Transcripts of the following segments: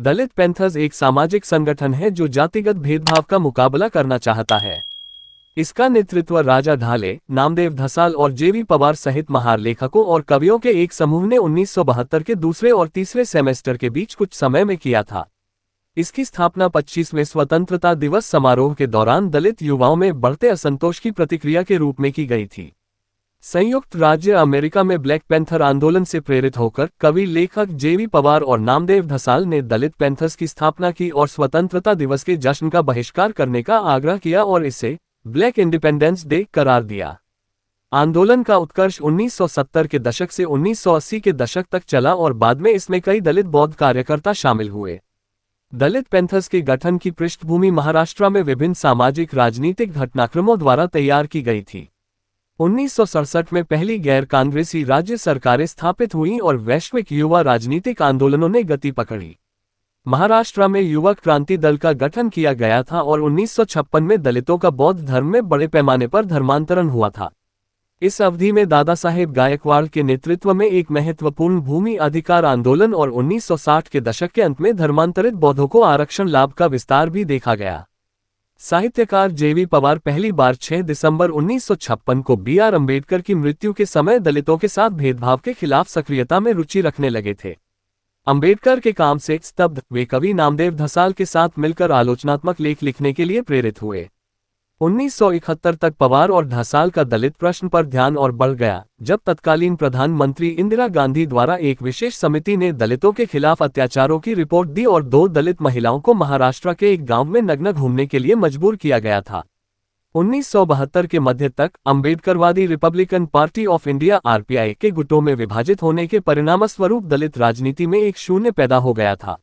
दलित panthers एक सामाजिक संगठन है जो जातिगत भेदभाव का मुकाबला करना चाहता है। इसका नेतृत्व राजा ढाले, नामदेव धसाल और जेवी पवार सहित महार लेखकों और कवियों के एक समूह ने 1972 के दूसरे और तीसरे सेमेस्टर के बीच कुछ समय में किया था। इसकी स्थापना 25वें स्वतंत्रता दिवस समारोह के दौरान दलित युवाओं में बढ़ते असंतोष की प्रतिक्रिया के रूप में की गई थी। संयुक्त राज्य अमेरिका में ब्लैक पैंथर आंदोलन से प्रेरित होकर कवि लेखक जेवी पवार और नामदेव धसाल ने दलित पैंथर्स की स्थापना की और स्वतंत्रता दिवस के जश्न का बहिष्कार करने का आग्रह किया और इसे ब्लैक इंडिपेंडेंस डे करार दिया। आंदोलन का उत्कर्ष 1970 के दशक से 1980 के दशक तक चला और बाद में इसमें कई दलित बौद्ध कार्यकर्ता शामिल हुए। दलित पैंथर्स के गठन की पृष्ठभूमि महाराष्ट्र में विभिन्न सामाजिक राजनीतिक घटनाक्रमों द्वारा तैयार की गई थी। 1967 में पहली गैर कांग्रेसी राज्य सरकारें स्थापित हुईं और वैश्विक युवा राजनीतिक आंदोलनों ने गति पकड़ी। महाराष्ट्र में युवक क्रांति दल का गठन किया गया था और 1956 में दलितों का बौद्ध धर्म में बड़े पैमाने पर धर्मांतरण हुआ था। इस अवधि में दादा साहेब गायकवाड़ के नेतृत्व में एक महत्वपूर्ण भूमि अधिकार आंदोलन और 1960 के दशक के अंत में धर्मांतरित बौद्धों को आरक्षण लाभ का विस्तार भी देखा गया। साहित्यकार जेवी पवार पहली बार 6 दिसंबर 1956 को बी.आर. अम्बेडकर की मृत्यु के समय दलितों के साथ भेदभाव के खिलाफ सक्रियता में रुचि रखने लगे थे। अम्बेडकर के काम से स्तब्ध वे कवि नामदेव धसाल के साथ मिलकर आलोचनात्मक लेख लिखने के लिए प्रेरित हुए। 1971 तक पवार और धसाल का दलित प्रश्न पर ध्यान और बढ़ गया जब तत्कालीन प्रधानमंत्री इंदिरा गांधी द्वारा एक विशेष समिति ने दलितों के खिलाफ अत्याचारों की रिपोर्ट दी और 2 दलित महिलाओं को महाराष्ट्र के एक गांव में नग्न घूमने के लिए मजबूर किया गया था। 1972 के मध्य तक अम्बेडकरवादी Republican Party of India (RPI) के गुटों में विभाजित होने के परिणामस्वरूप दलित राजनीति में एक शून्य पैदा हो गया था।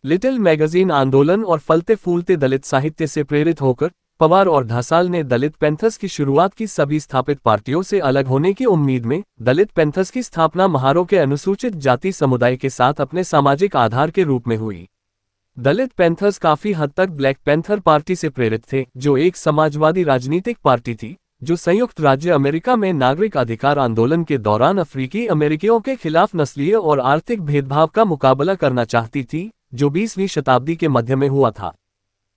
लिटिल मैगजीन आंदोलन और फलते फूलते दलित साहित्य से प्रेरित होकर पवार और धसाल ने दलित पैंथर्स की शुरुआत की। सभी स्थापित पार्टियों से अलग होने की उम्मीद में दलित पैंथर्स की स्थापना महारों के अनुसूचित जाति समुदाय के साथ अपने सामाजिक आधार के रूप में हुई। दलित पैंथर्स काफी हद तक ब्लैक पैंथर पार्टी से प्रेरित थे, जो एक समाजवादी राजनीतिक पार्टी थी जो संयुक्त राज्य अमेरिका में नागरिक अधिकार आंदोलन के दौरान अफ्रीकी अमेरिकियों के खिलाफ नस्लीय और आर्थिक भेदभाव का मुकाबला करना चाहती थी, जो 20वीं शताब्दी के मध्य में हुआ था।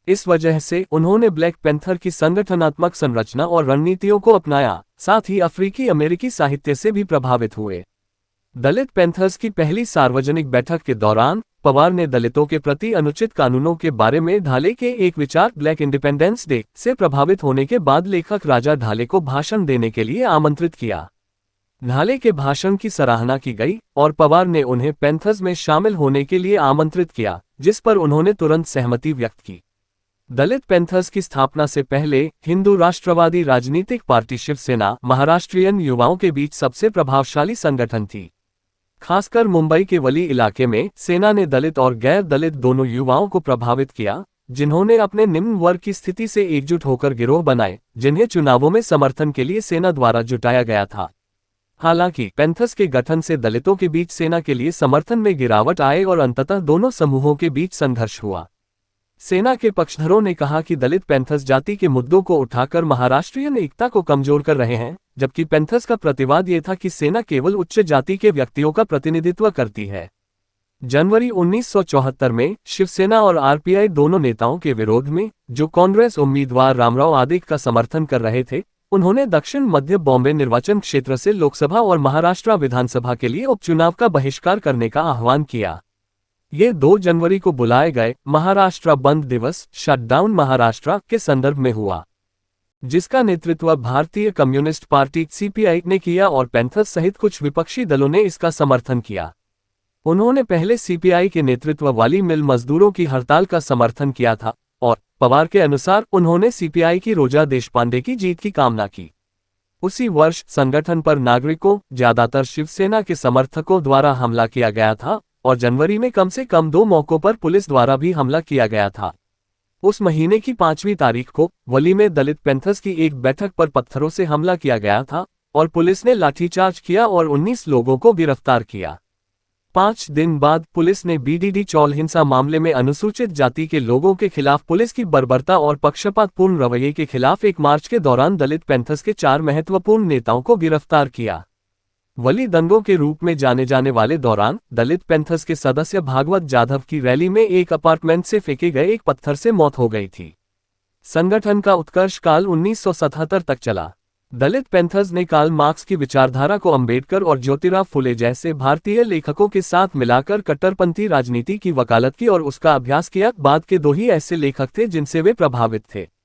इस वजह से उन्होंने ब्लैक पैंथर की संगठनात्मक संरचना और रणनीतियों को अपनाया, साथ ही अफ्रीकी अमेरिकी साहित्य से भी प्रभावित हुए। दलित पैंथर्स की पहली सार्वजनिक बैठक के दौरान पवार ने दलितों के प्रति अनुचित कानूनों के बारे में ढाले के एक विचार ब्लैक इंडिपेंडेंस डे से प्रभावित होने के बाद लेखक राजा ढाले को भाषण देने के लिए आमंत्रित किया। ढाले के भाषण की सराहना की गई और पवार ने उन्हें पैंथर्स में शामिल होने के लिए आमंत्रित किया, जिस पर उन्होंने तुरंत सहमति व्यक्त की। दलित पैंथर्स की स्थापना से पहले हिंदू राष्ट्रवादी राजनीतिक पार्टी शिवसेना महाराष्ट्रियन युवाओं के बीच सबसे प्रभावशाली संगठन थी। खासकर मुंबई के वली इलाके में सेना ने दलित और गैर दलित दोनों युवाओं को प्रभावित किया, जिन्होंने अपने निम्न वर्ग की स्थिति से एकजुट होकर गिरोह बनाए, जिन्हें चुनावों में समर्थन के लिए सेना द्वारा जुटाया गया था। हालांकि पैंथर्स के गठन से दलितों के बीच सेना के लिए समर्थन में गिरावट आए और अंततः दोनों समूहों के बीच संघर्ष हुआ। सेना के पक्षधरों ने कहा कि दलित पैंथर्स जाति के मुद्दों को उठाकर महाराष्ट्रीयन एकता को कमजोर कर रहे हैं, जबकि पैंथर्स का प्रतिवाद ये था कि सेना केवल उच्च जाति के व्यक्तियों का प्रतिनिधित्व करती है। जनवरी 1974 में शिवसेना और आरपीआई दोनों नेताओं के विरोध में, जो कांग्रेस उम्मीदवार रामराव आदिक का समर्थन कर रहे थे, उन्होंने दक्षिण मध्य बॉम्बे निर्वाचन क्षेत्र से लोकसभा और महाराष्ट्र विधानसभा के लिए उपचुनाव का बहिष्कार करने का आह्वान किया। ये 2 जनवरी को बुलाए गए महाराष्ट्र बंद दिवस शटडाउन महाराष्ट्र के संदर्भ में हुआ, जिसका नेतृत्व भारतीय कम्युनिस्ट पार्टी (सीपीआई) ने किया और पैंथर्स सहित कुछ विपक्षी दलों ने इसका समर्थन किया। उन्होंने पहले सीपीआई के नेतृत्व वाली मिल मजदूरों की हड़ताल का समर्थन किया था और पवार के अनुसार उन्होंने सीपीआई की रोजा देशपांडे की जीत की कामना की। उसी वर्ष संगठन पर नागरिकों, ज्यादातर शिवसेना के समर्थकों द्वारा हमला किया गया था और जनवरी में कम से कम 2 मौकों पर पुलिस द्वारा भी हमला किया गया था। उस महीने की 5वीं तारीख को वली में दलित पैंथर्स की एक बैठक पर पत्थरों से हमला किया गया था और पुलिस ने लाठीचार्ज किया और 19 लोगों को गिरफ्तार किया। 5 दिन बाद पुलिस ने बीडीडी चौल हिंसा मामले में अनुसूचित जाति के लोगों के खिलाफ पुलिस की बर्बरता और पक्षपातपूर्ण रवैये के खिलाफ एक मार्च के दौरान दलित पैंथर्स के 4 महत्वपूर्ण नेताओं को गिरफ्तार किया। वली दंगों के रूप में जाने जाने वाले दौरान दलित पैंथर्स के सदस्य भागवत जाधव की रैली में एक अपार्टमेंट से फेंके गए एक पत्थर से मौत हो गई थी। संगठन का उत्कर्ष काल 1977 तक चला। दलित पैंथर्स ने कार्ल मार्क्स की विचारधारा को अंबेडकर और ज्योतिराव फुले जैसे भारतीय लेखकों के साथ मिलाकर कट्टरपंथी राजनीति की वकालत की और उसका अभ्यास किया। बाद के दो ही ऐसे लेखक थे जिनसे वे प्रभावित थे।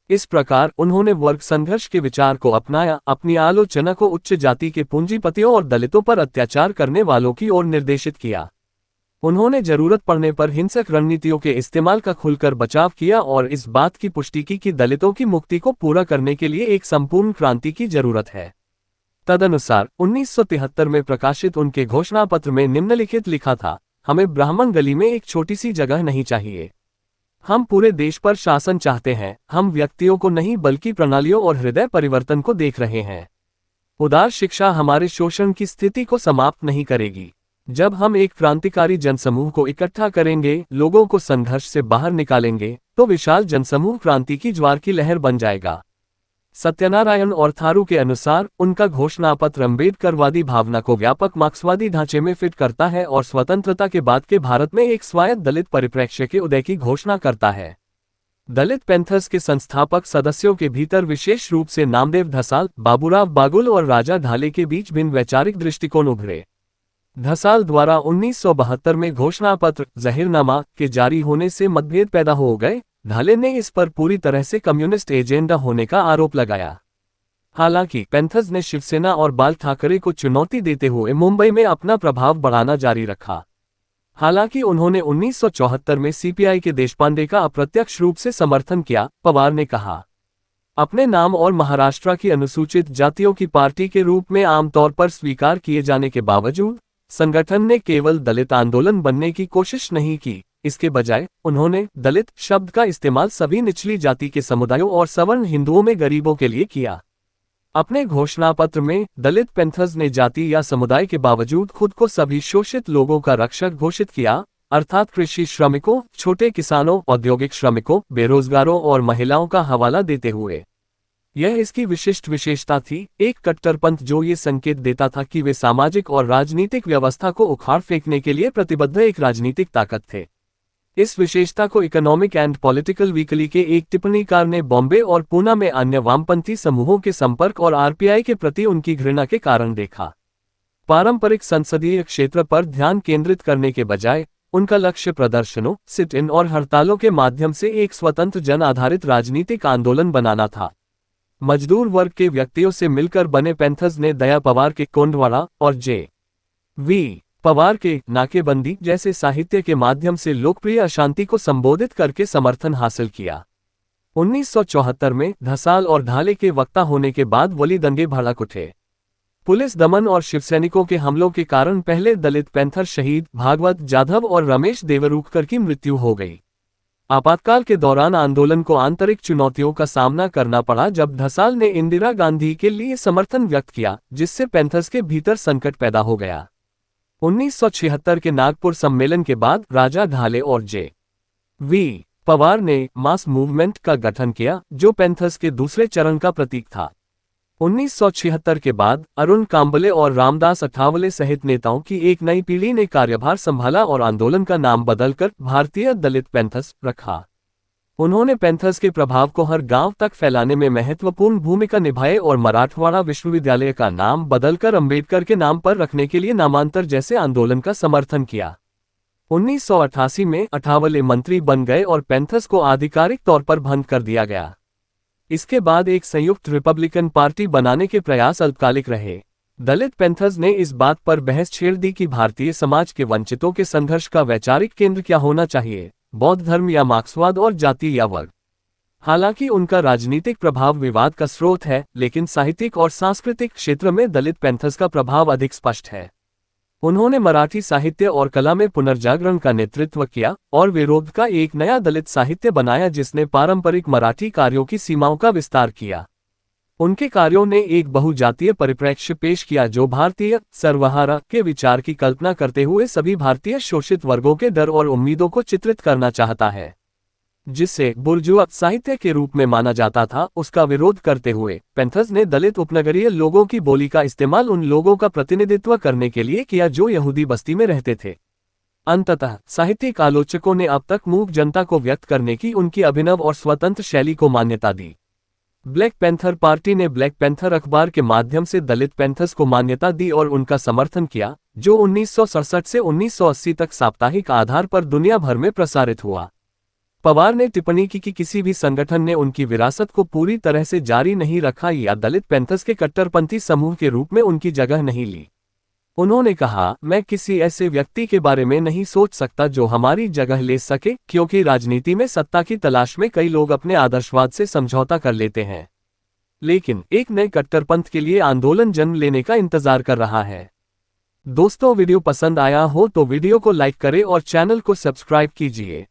इस प्रकार उन्होंने वर्ग संघर्ष के विचार को अपनाया, अपनी आलोचना को उच्च जाति के पूंजीपतियों और दलितों पर अत्याचार करने वालों की ओर निर्देशित किया। उन्होंने जरूरत पड़ने पर हिंसक रणनीतियों के इस्तेमाल का खुलकर बचाव किया और इस बात की पुष्टि की कि दलितों की मुक्ति को पूरा करने के लिए एक संपूर्ण क्रांति की जरूरत है। तदनुसार 1973 में प्रकाशित उनके घोषणापत्र में निम्नलिखित लिखा था, हमें ब्राह्मण गली में एक छोटी सी जगह नहीं चाहिए। हम पूरे देश पर शासन चाहते हैं। हम व्यक्तियों को नहीं बल्कि प्रणालियों और हृदय परिवर्तन को देख रहे हैं। उदार शिक्षा हमारे शोषण की स्थिति को समाप्त नहीं करेगी। जब हम एक क्रांतिकारी जनसमूह को इकट्ठा करेंगे, लोगों को संघर्ष से बाहर निकालेंगे, तो विशाल जनसमूह क्रांति की ज्वार की लहर बन जाएगा। सत्यनारायण और थारू के अनुसार उनका घोषणापत्र अम्बेडकरवादी भावना को व्यापक मार्क्सवादी ढांचे में फिट करता है और स्वतंत्रता के बाद के भारत में एक स्वायत्त दलित परिप्रेक्ष्य के उदय की घोषणा करता है। दलित पैंथर्स के संस्थापक सदस्यों के भीतर विशेष रूप से नामदेव धसाल, बाबूराव बागुल और राजा ढाले के बीच भिन्न वैचारिक दृष्टिकोण उभरे। धसाल द्वारा 1972 में घोषणापत्र ज़हीरनामा के जारी होने से मतभेद पैदा हो गए। ढाले ने इस पर पूरी तरह से कम्युनिस्ट एजेंडा होने का आरोप लगाया। हालांकि पैंथर्स ने शिवसेना और बाल ठाकरे को चुनौती देते हुए मुंबई में अपना प्रभाव बढ़ाना जारी रखा। हालांकि उन्होंने 1974 में सीपीआई के देशपांडे का अप्रत्यक्ष रूप से समर्थन किया। पवार ने कहा, अपने नाम और महाराष्ट्र की अनुसूचित जातियों की पार्टी के रूप में आमतौर पर स्वीकार किए जाने के बावजूद संगठन ने केवल दलित आंदोलन बनने की कोशिश नहीं की। इसके बजाय उन्होंने दलित शब्द का इस्तेमाल सभी निचली जाति के समुदायों और सवर्ण हिंदुओं में गरीबों के लिए किया। अपने घोषणापत्र में दलित पैंथर्स ने जाति या समुदाय के बावजूद खुद को सभी शोषित लोगों का रक्षक घोषित किया, अर्थात कृषि श्रमिकों, छोटे किसानों, औद्योगिक श्रमिकों, बेरोजगारों और महिलाओं का हवाला देते हुए। यह इसकी विशिष्ट विशेषता थी, एक कट्टरपंथ जो ये संकेत देता था कि वे सामाजिक और राजनीतिक व्यवस्था को उखाड़ फेंकने के लिए प्रतिबद्ध एक राजनीतिक ताकत थे। इस विशेषता को इकोनॉमिक एंड पॉलिटिकल वीकली के एक टिप्पणीकार ने बॉम्बे और पूना में अन्य वामपंथी समूहों के संपर्क और आरपीआई के प्रति उनकी घृणा के कारण देखा। पारंपरिक संसदीय क्षेत्र पर ध्यान केंद्रित करने के बजाय उनका लक्ष्य प्रदर्शनों, सिट इन और हड़तालों के माध्यम से एक स्वतंत्र जन आधारित राजनीतिक आंदोलन बनाना था। मजदूर वर्ग के व्यक्तियों से मिलकर बने पैंथर्स ने दया पवार के कोंडवाड़ा और जे.वी. पवार के नाकेबंदी जैसे साहित्य के माध्यम से लोकप्रिय अशांति को संबोधित करके समर्थन हासिल किया। 1974 में धसाल और ढाले के वक्ता होने के बाद वली दंगे भड़क उठे। पुलिस दमन और शिवसैनिकों के हमलों के कारण पहले दलित पैंथर शहीद भागवत जाधव और रमेश देवरूखकर की मृत्यु हो गई। आपातकाल के दौरान आंदोलन को आंतरिक चुनौतियों का सामना करना पड़ा जब धसाल ने इंदिरा गांधी के लिए समर्थन व्यक्त किया, जिससे पैंथर्स के भीतर संकट पैदा हो गया। 1976 के नागपुर सम्मेलन के बाद राजा ढाले और जे.वी. पवार ने मास मूवमेंट का गठन किया, जो पैंथर्स के दूसरे चरण का प्रतीक था। 1976 के बाद अरुण कांबले और रामदास अठावले सहित नेताओं की एक नई पीढ़ी ने कार्यभार संभाला और आंदोलन का नाम बदलकर भारतीय दलित पैंथर्स रखा। उन्होंने पैंथर्स के प्रभाव को हर गांव तक फैलाने में महत्वपूर्ण भूमिका निभाई और मराठवाड़ा विश्वविद्यालय का नाम बदलकर अंबेडकर के नाम पर रखने के लिए नामांतर जैसे आंदोलन का समर्थन किया। 1988 में अठावले मंत्री बन गए और पैंथर्स को आधिकारिक तौर पर भंग कर दिया गया। इसके बाद एक संयुक्त रिपब्लिकन पार्टी बनाने के प्रयास अल्पकालिक रहे। दलित पैंथर्स ने इस बात पर बहस छेड़ दी कि भारतीय समाज के वंचितों के संघर्ष का वैचारिक केंद्र क्या होना चाहिए, बौद्ध धर्म या मार्क्सवाद और जाति या वर्ग। हालांकि उनका राजनीतिक प्रभाव विवाद का स्रोत है, लेकिन साहित्यिक और सांस्कृतिक क्षेत्र में दलित पैंथर्स का प्रभाव अधिक स्पष्ट है। उन्होंने मराठी साहित्य और कला में पुनर्जागरण का नेतृत्व किया और विरोध का एक नया दलित साहित्य बनाया जिसने पारंपरिक मराठी कार्यों की सीमाओं का विस्तार किया। उनके कार्यों ने एक बहुजातीय परिप्रेक्ष्य पेश किया जो भारतीय सर्वहारा के विचार की कल्पना करते हुए सभी भारतीय शोषित वर्गों के डर और उम्मीदों को चित्रित करना चाहता है। जिसे बुर्जुआ साहित्य के रूप में माना जाता था, उसका विरोध करते हुए पैंथर्स ने दलित उपनगरीय लोगों की बोली का इस्तेमाल उन लोगों का प्रतिनिधित्व करने के लिए किया जो यहूदी बस्ती में रहते थे। अंततः साहित्यिक आलोचकों ने अब तक मूक जनता को व्यक्त करने की उनकी अभिनव और स्वतंत्र शैली को मान्यता दी। ब्लैक पैंथर पार्टी ने ब्लैक पैंथर अखबार के माध्यम से दलित पैंथर्स को मान्यता दी और उनका समर्थन किया, जो 1967 से 1980 तक साप्ताहिक आधार पर दुनिया भर में प्रसारित हुआ। पवार ने टिप्पणी की कि किसी भी संगठन ने उनकी विरासत को पूरी तरह से जारी नहीं रखा या दलित पैंथर्स के कट्टरपंथी समूह के रूप में उनकी जगह नहीं ली। उन्होंने कहा, मैं किसी ऐसे व्यक्ति के बारे में नहीं सोच सकता जो हमारी जगह ले सके, क्योंकि राजनीति में सत्ता की तलाश में कई लोग अपने आदर्शवाद से समझौता कर लेते हैं, लेकिन एक नए कट्टरपंथ के लिए आंदोलन जन्म लेने का इंतजार कर रहा है। दोस्तों, वीडियो पसंद आया हो तो वीडियो को लाइक करें और चैनल को सब्सक्राइब कीजिए।